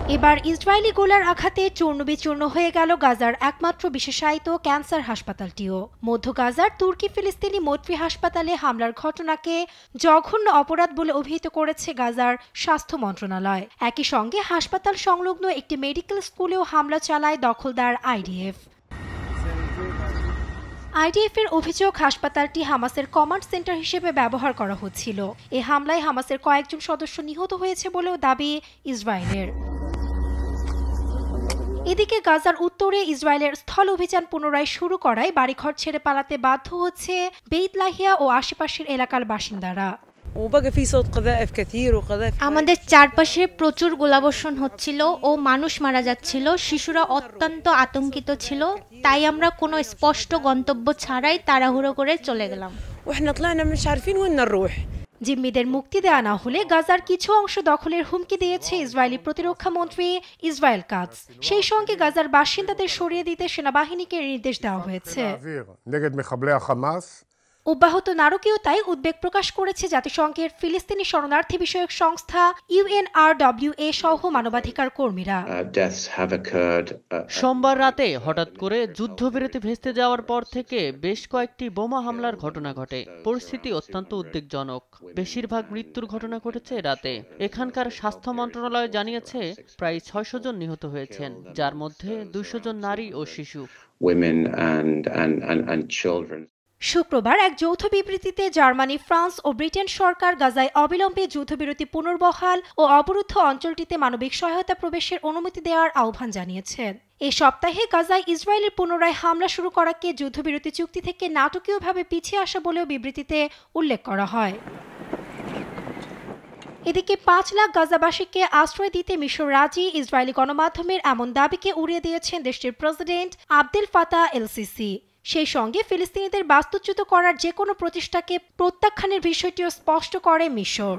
এবার ইসরায়েলি গোলার আঘাতে চূর্ণবিচূর্ণ হয়ে গেল গাজার একমাত্র বিশেষায়িত ক্যান্সার হাসপাতালটিও। মধ্য গাজার তুর্কি ফিলিস্তিনি মৈত্রী হাসপাতালে হামলার ঘটনাকে জঘন্য অপরাধ বলে অভিহিত করেছে গাজার স্বাস্থ্য মন্ত্রণালয়। একই সঙ্গে হাসপাতাল সংলগ্ন একটি মেডিকেল স্কুলেও হামলা চালায় দখলদার আইডিএফ। আইডিএফের অভিযোগ, হাসপাতালটি হামাসের কমান্ড সেন্টার হিসেবে ব্যবহার করা হচ্ছিল। এ হামলায় হামাসের কয়েকজন সদস্য নিহত হয়েছে বলেও দাবি ইসরায়েলের। এদিকে গাজার উত্তরে ইসরায়েলের স্থল অভিযান পুনরায় শুরু করায় বাড়িঘর ছেড়ে পালাতে বাধ্য হচ্ছে বেইত লাহিয়া ও আশেপাশের এলাকার বাসিন্দারা। আমাদের চারপাশে প্রচুর গোলাবর্ষণ হচ্ছিল ও মানুষ মারা যাচ্ছিল, শিশুরা অত্যন্ত আতঙ্কিত ছিল, তাই আমরা কোনো স্পষ্ট গন্তব্য ছাড়াই তাড়াহুড়ো করে চলে গেলাম। জিম্মিদের মুক্তি দেওয়া না হলে গাজার কিছু অংশ দখলের হুমকি দিয়েছে ইসরায়েলি প্রতিরক্ষা মন্ত্রী ইসরায়েল কাটজ। সেই সঙ্গে গাজার বাসিন্দাদের সরিয়ে দিতে সেনাবাহিনীকে নির্দেশ দেওয়া হয়েছে। অব্যাহত নারকীয়তায় উদ্বেগ প্রকাশ করেছে জাতিসংঘের ফিলিস্তিনি শরণার্থী বিষয়ক সংস্থা UNRWA সহ মানবাধিকার কর্মীরা। সোমবার রাতে হঠাৎ করে যুদ্ধবিরতি ভেস্তে যাওয়ার পর থেকে বেশ কয়েকটি বোমা হামলার ঘটনা ঘটে। পরিস্থিতি অত্যন্ত উদ্বেগজনক। বেশিরভাগ মৃত্যুর ঘটনা ঘটেছে রাতে। এখানকার স্বাস্থ্য মন্ত্রণালয় জানিয়েছে প্রায় 600 জন নিহত হয়েছেন, যার মধ্যে 200 জন নারী ও শিশু। শুক্রবার এক যৌথ বিবৃতিতে জার্মানি, ফ্রান্স ও ব্রিটেন সরকার গাজায় অবিলম্বে যুদ্ধবিরতি পুনর্বহাল ও অবরুদ্ধ অঞ্চলটিতে মানবিক সহায়তা প্রবেশের অনুমতি দেওয়ার আহ্বান জানিয়েছেন। এ সপ্তাহে গাজায় ইসরায়েলের পুনরায় হামলা শুরু করাকে যুদ্ধবিরতি চুক্তি থেকে নাটকীয়ভাবে পিছিয়ে আসা বলেও বিবৃতিতে উল্লেখ করা হয়। এদিকে 5 লাখ গাজাবাসীকে আশ্রয় দিতে মিশর রাজি, ইসরায়েলি গণমাধ্যমের এমন দাবিকে উড়িয়ে দিয়েছেন দেশটির প্রেসিডেন্ট আবদেল ফাতাহ এল-সিসি। সেই সঙ্গে ফিলিস্তিনিদের বাস্তুচ্যুত করার যে কোনো প্রচেষ্টাকে প্রত্যাখ্যানের বিষয়টিও স্পষ্ট করে মিশর।